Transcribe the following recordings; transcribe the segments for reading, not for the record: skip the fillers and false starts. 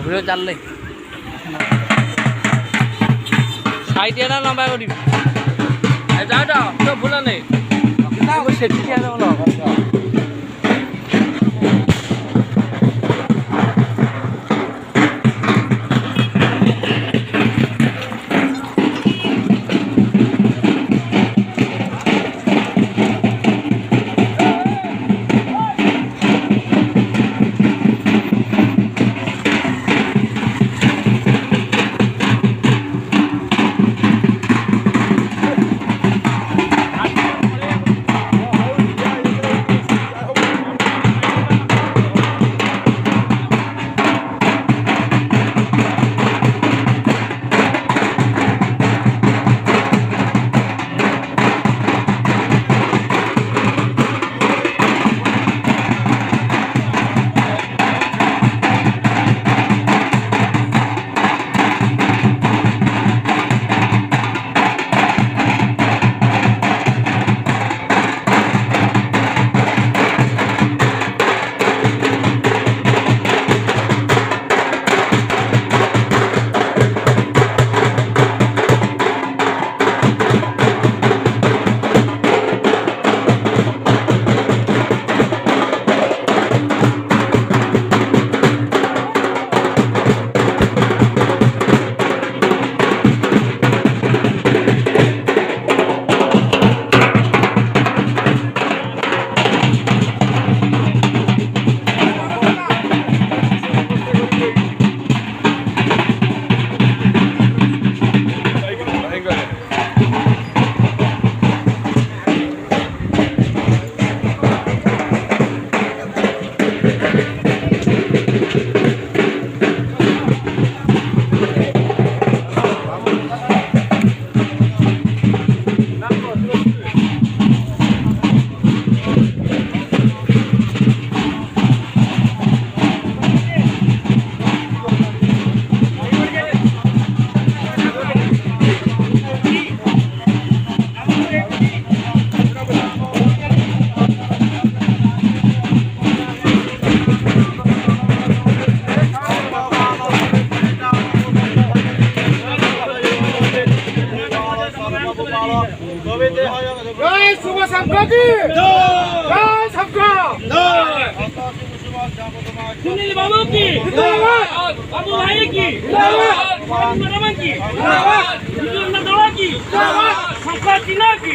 video চাললে সাইডে না লম্বা করি যাও যাও তো ভুল নেই সেটি হলো जय शुभ संक्रांति जय संक्रांत सुनील बाबू की बाबू भाई की रमन की नदवा की संक्रांति ना की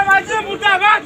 राज्य मुर्दाबाद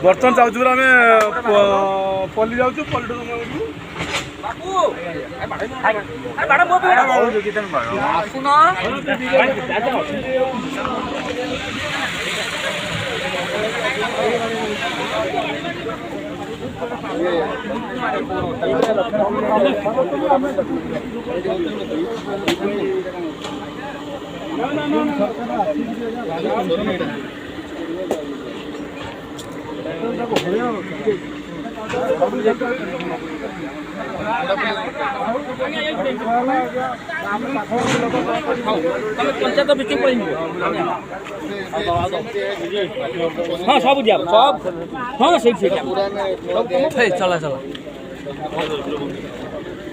बर्तमान जाऊँ आम पल्ली जाऊँ पल्ली ତମେ ପଞ୍ଚାୟତ ଭିତରକୁ ପଳେଇ ଯିବ ହଁ ସବୁ ଦିଆ ସବୁ ହଁ ସେଇଠି ଚଲା ଚଲା